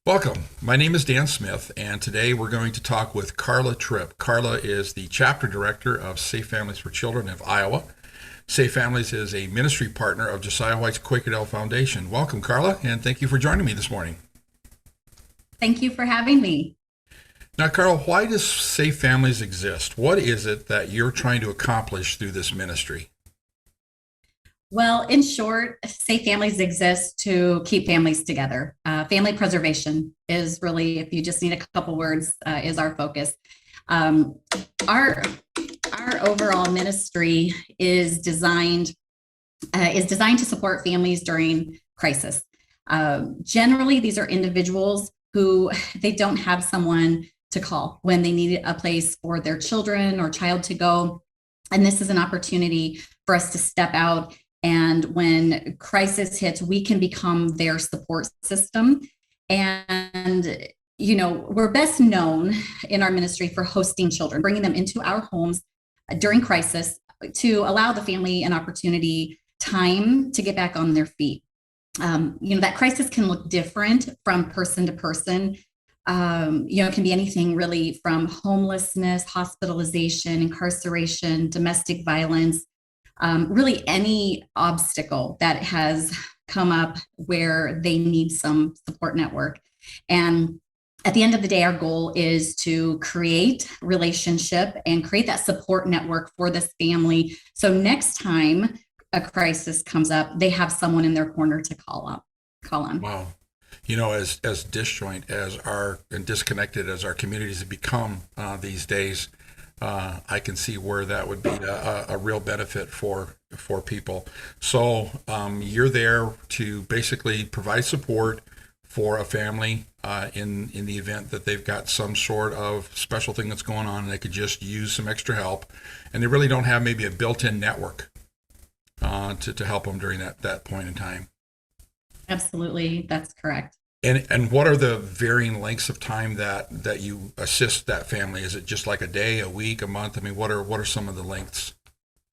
Welcome. My name is Dan Smith, and today we're going to talk with Carla Tripp. Carla is the chapter director of Safe Families for Children of Iowa. Safe Families is a ministry partner of Josiah White's Quakerdale Foundation. Welcome, Carla, and thank you for joining me this morning. Thank you for having me. Now, Carla, why does Safe Families exist? What is it that you're trying to accomplish through this ministry? Well, in short, safe families exist to keep families together. Family preservation is really, if you just need a couple words, is our focus. Um, our our overall ministry is designed to support families during crisis. Generally, these are individuals who they don't have someone to call when they need a place for their children or child to go, and this is an opportunity for us to step out. And when crisis hits, we can become their support system. And, we're best known in our ministry for hosting children, bringing them into our homes during crisis to allow the family an opportunity, time to get back on their feet. That crisis can look different from person to person. It can be anything really from homelessness, hospitalization, incarceration, domestic violence. Really any obstacle that has come up where they need some support network. And at the end of the day, our goal is to create relationship and create that support network for this family. So next time a crisis comes up, they have someone in their corner to call on. Wow. As disjoint as our and disconnected as our communities have become these days, I can see where that would be a real benefit for people. So you're there to basically provide support for a family in the event that they've got some sort of special thing that's going on and they could just use some extra help, and they really don't have maybe a built-in network to help them during that point in time. Absolutely, that's correct. And what are the varying lengths of time that you assist that family? Is it just like a day, a week, a month? I mean, what are some of the lengths?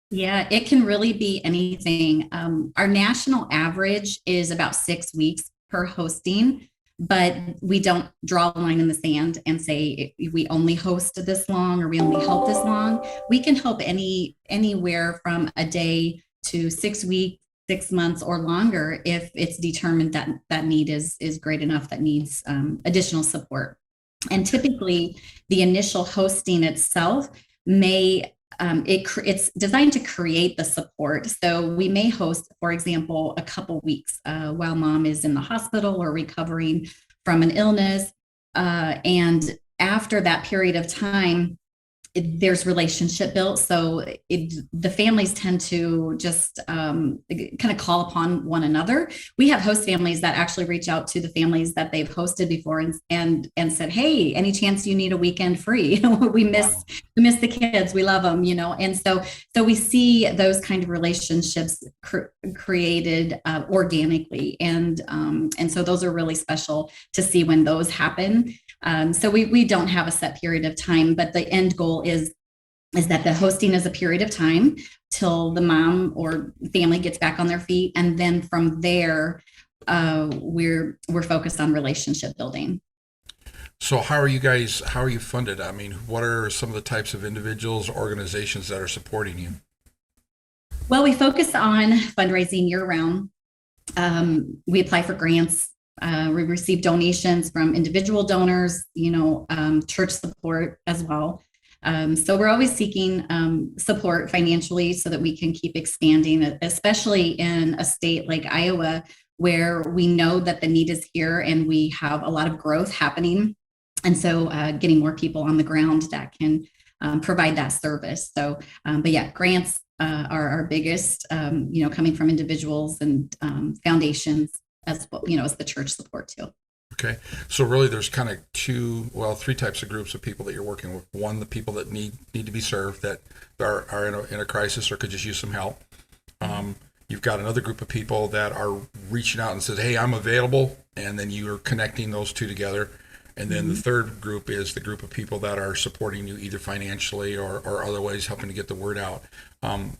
Yeah, it can really be anything. Our national average is about 6 weeks per hosting, but we don't draw a line in the sand and say we only host this long or we only help this long. We can help anywhere from a day to 6 weeks, 6 months or longer if it's determined that that need is great enough that needs additional support. And typically, the initial hosting itself may it's designed to create the support. So we may host, for example, a couple weeks while mom is in the hospital or recovering from an illness, and after that period of time, there's relationship built. So the families tend to just kind of call upon one another. We have host families that actually reach out to the families that they've hosted before and said, "Hey, any chance you need a weekend free? we Wow. miss we miss the kids. We love them, And so we see those kind of relationships created organically, and so those are really special to see when those happen. So we don't have a set period of time, but the end goal is that the hosting is a period of time till the mom or family gets back on their feet, and then from there, we're focused on relationship building. So how are you funded? I mean, what are some of the types of individuals, organizations that are supporting you? Well, we focus on fundraising year round. We apply for grants. We receive donations from individual donors, church support as well. So we're always seeking support financially so that we can keep expanding, especially in a state like Iowa, where we know that the need is here and we have a lot of growth happening. And so getting more people on the ground that can provide that service. So, but yeah, grants are our biggest, coming from individuals and foundations as well, as the church support too. Okay. So really there's kind of three types of groups of people that you're working with. One, the people that need to be served, that are in a crisis or could just use some help. You've got another group of people that are reaching out and says, "Hey, I'm available," and then you're connecting those two together. And then the third group is the group of people that are supporting you either financially or other ways, helping to get the word out.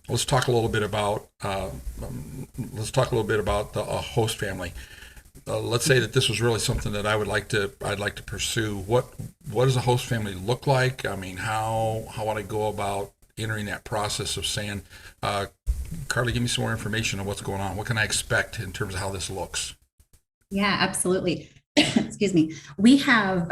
Let's talk a little bit about the host family. let's say that this was really something that I'd like to pursue. What does a host family look like? I mean, how would I go about entering that process of saying, Carly, give me some more information on what's going on. What can I expect in terms of how this looks? Yeah, absolutely. Excuse me. We have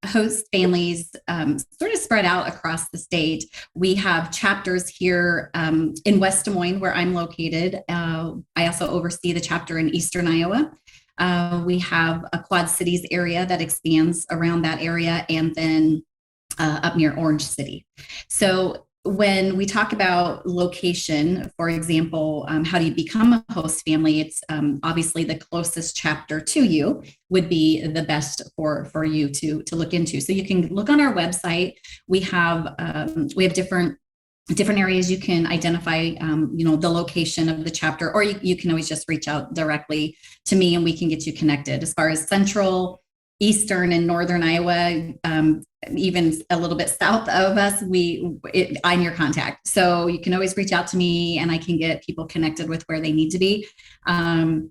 host families sort of spread out across the state. We have chapters here in West Des Moines, where I'm located. I also oversee the chapter in Eastern Iowa. We have a Quad Cities area that expands around that area, and then up near Orange City. So when we talk about location, for example, how do you become a host family? It's obviously the closest chapter to you would be the best for you to look into. So you can look on our website. We have different areas you can identify, the location of the chapter, or you can always just reach out directly to me and we can get you connected. As far as central, eastern, and northern Iowa, even a little bit south of us, I'm your contact. So you can always reach out to me and I can get people connected with where they need to be. What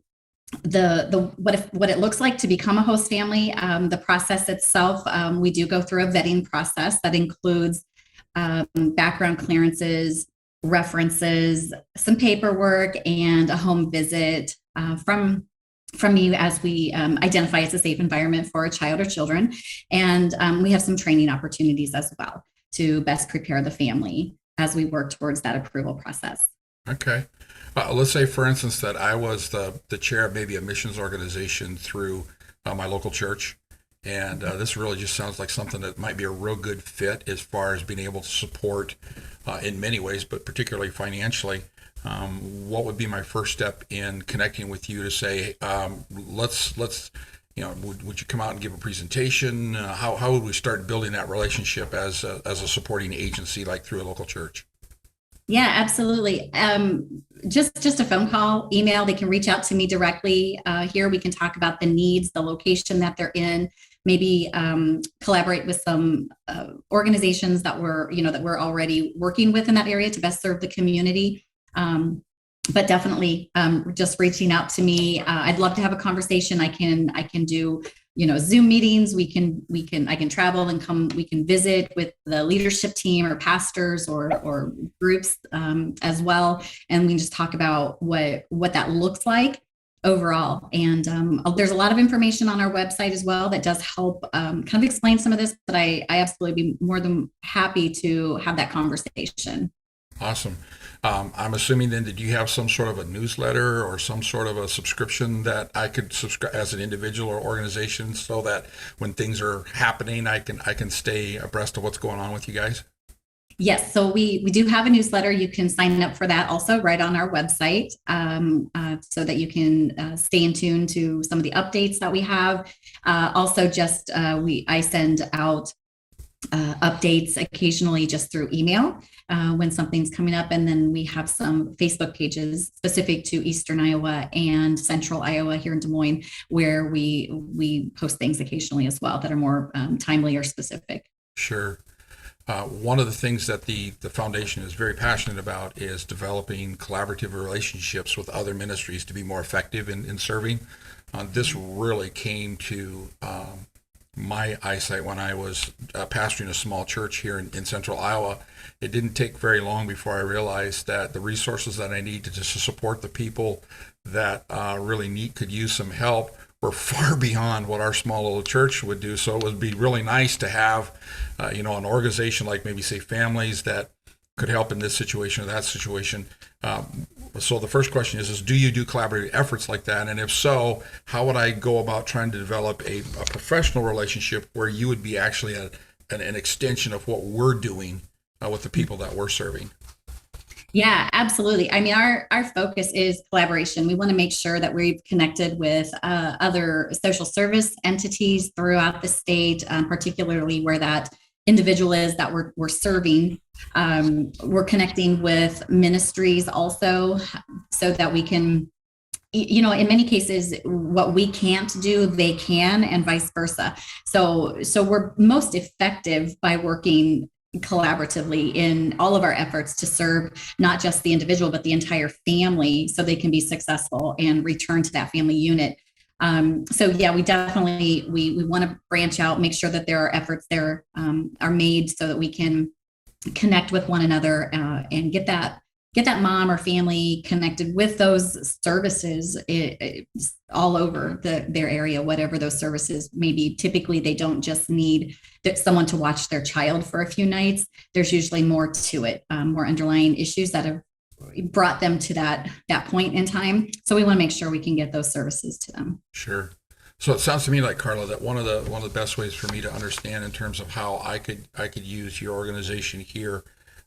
it looks like to become a host family, the process itself, we do go through a vetting process that includes background clearances, references, some paperwork, and a home visit from you as we identify it's a safe environment for a child or children. And we have some training opportunities as well to best prepare the family as we work towards that approval process. Okay. Let's say, for instance, that I was the chair of maybe a missions organization through my local church. And this really just sounds like something that might be a real good fit as far as being able to support in many ways, but particularly financially. What would be my first step in connecting with you to say, let's would you come out and give a presentation? How would we start building that relationship as a supporting agency, like through a local church? Yeah, absolutely. Just a phone call, email. They can reach out to me directly. Here we can talk about the needs, the location that they're in. Maybe collaborate with some organizations that we're already working with in that area to best serve the community. But definitely just reaching out to me. I'd love to have a conversation. I can do Zoom meetings. I can travel and come. We can visit with the leadership team or pastors or groups as well, and we can just talk about what that looks like overall. And there's a lot of information on our website as well that does help kind of explain some of this. But I absolutely be more than happy to have that conversation. Awesome. I'm assuming then that you have some sort of a newsletter or some sort of a subscription that I could subscribe as an individual or organization, so that when things are happening, I can stay abreast of what's going on with you guys. Yes, so we do have a newsletter. You can sign up for that also right on our website, so that you can stay in tune to some of the updates that we have. Also, I send out updates occasionally just through email when something's coming up. And then we have some Facebook pages specific to Eastern Iowa and Central Iowa here in Des Moines, where we post things occasionally as well that are more timely or specific. Sure. One of the things that the foundation is very passionate about is developing collaborative relationships with other ministries to be more effective in serving. This really came to my eyesight when I was pastoring a small church here in Central Iowa. It didn't take very long before I realized that the resources that I needed to support the people that really could use some help were far beyond what our small little church would do. So it would be really nice to have, an organization like maybe say Families that could help in this situation or that situation. So the first question is do you do collaborative efforts like that? And if so, how would I go about trying to develop a professional relationship where you would be actually an extension of what we're doing with the people that we're serving? Yeah, absolutely. I mean, our focus is collaboration. We want to make sure that we've connected with other social service entities throughout the state, particularly where that individual is that we're serving. We're connecting with ministries also, so that we can, in many cases, what we can't do, they can, and vice versa. So we're most effective by working collaboratively in all of our efforts to serve not just the individual, but the entire family, so they can be successful and return to that family unit. So yeah, we definitely we want to branch out, make sure that there are efforts there are made so that we can connect with one another and get that mom or family connected with those services all over their area, whatever those services may be. Typically, they don't just need someone to watch their child for a few nights. There's usually more to it, more underlying issues that have brought them to that point in time. So we want to make sure we can get those services to them. Sure. So it sounds to me like, Carla, that one of the best ways for me to understand in terms of how I could use your organization here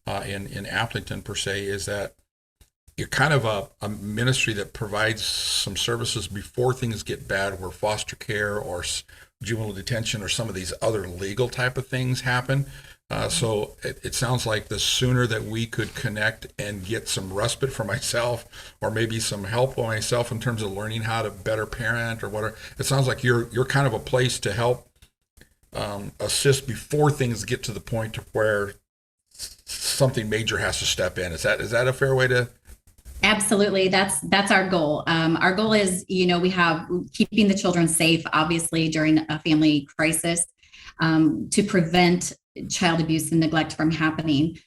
in Appleton per se is that you're kind of a ministry that provides some services before things get bad, where foster care or juvenile detention or some of these other legal type of things happen. So it sounds like the sooner that we could connect and get some respite for myself, or maybe some help for myself in terms of learning how to better parent or whatever, it sounds like you're kind of a place to help assist before things get to the point where something major has to step in. Is that a fair way to? Absolutely. That's our goal. Our goal is, we have keeping the children safe, obviously, during a family crisis, to prevent child abuse and neglect from happening.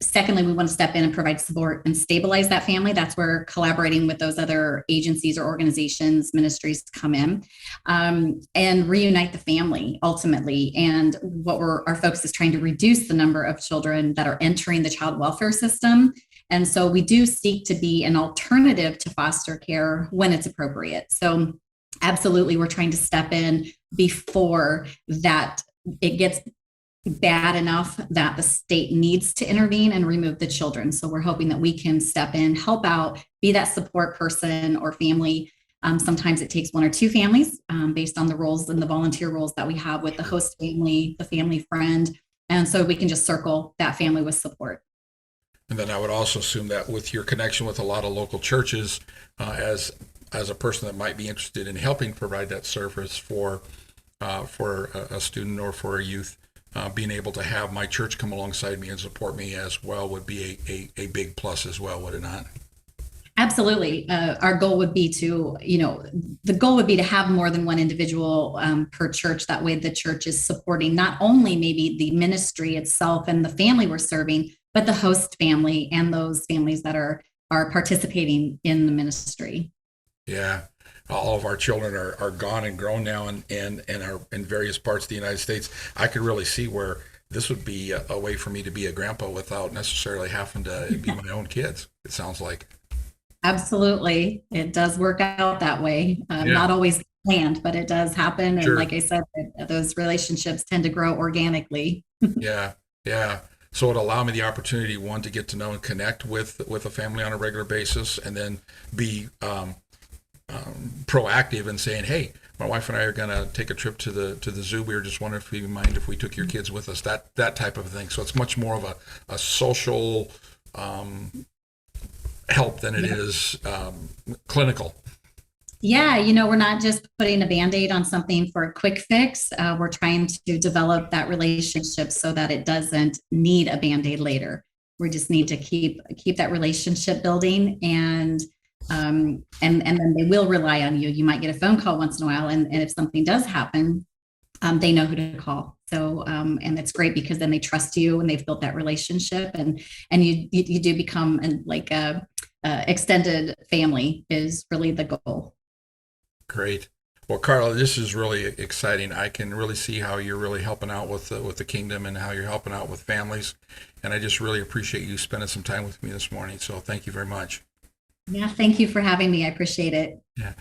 Secondly, we want to step in and provide support and stabilize that family. That's where collaborating with those other agencies or organizations, ministries come in, and reunite the family ultimately. And our focus is trying to reduce the number of children that are entering the child welfare system. And so we do seek to be an alternative to foster care when it's appropriate. So absolutely, we're trying to step in before that it gets bad enough that the state needs to intervene and remove the children. So we're hoping that we can step in, help out, be that support person or family. Sometimes it takes one or two families based on the roles and the volunteer roles that we have with the host family, the family friend. And so we can just circle that family with support. And then I would also assume that with your connection with a lot of local churches, as a person that might be interested in helping provide that service for a student or for a youth, being able to have my church come alongside me and support me as well would be a big plus as well, would it not? Absolutely. Our goal would be to have more than one individual per church. That way the church is supporting not only maybe the ministry itself and the family we're serving, but the host family and those families that are participating in the ministry. Yeah. All of our children are gone and grown now and are in various parts of the United States. I could really see where this would be a way for me to be a grandpa without necessarily having to be my own kids, it sounds like. Absolutely. It does work out that way. Yeah. Not always planned, but it does happen. And Sure. like I said, those relationships tend to grow organically. Yeah. Yeah. So it allowed me the opportunity, one, to get to know and connect with a family on a regular basis, and then be proactive in saying, hey, my wife and I are going to take a trip to the zoo. We were just wondering if you mind if we took your kids with us, that type of thing. So it's much more of a social help than it is clinical. Yeah, we're not just putting a Band-Aid on something for a quick fix. We're trying to develop that relationship so that it doesn't need a Band-Aid later. We just need to keep that relationship building, and then they will rely on you. You might get a phone call once in a while, and if something does happen, they know who to call. So, and it's great because then they trust you and they've built that relationship, and you do become like a extended family is really the goal. Great. Well, Carla, this is really exciting. I can really see how you're really helping out with the kingdom and how you're helping out with families. And I just really appreciate you spending some time with me this morning. So thank you very much. Yeah, thank you for having me. I appreciate it. Yeah.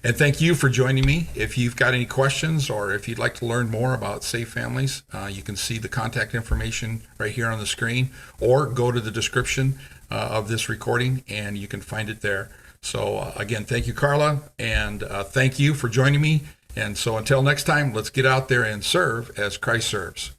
And thank you for joining me. If you've got any questions or if you'd like to learn more about Safe Families, you can see the contact information right here on the screen, or go to the description of this recording and you can find it there. So again, thank you, Carla, and thank you for joining me. And so until next time, let's get out there and serve as Christ serves.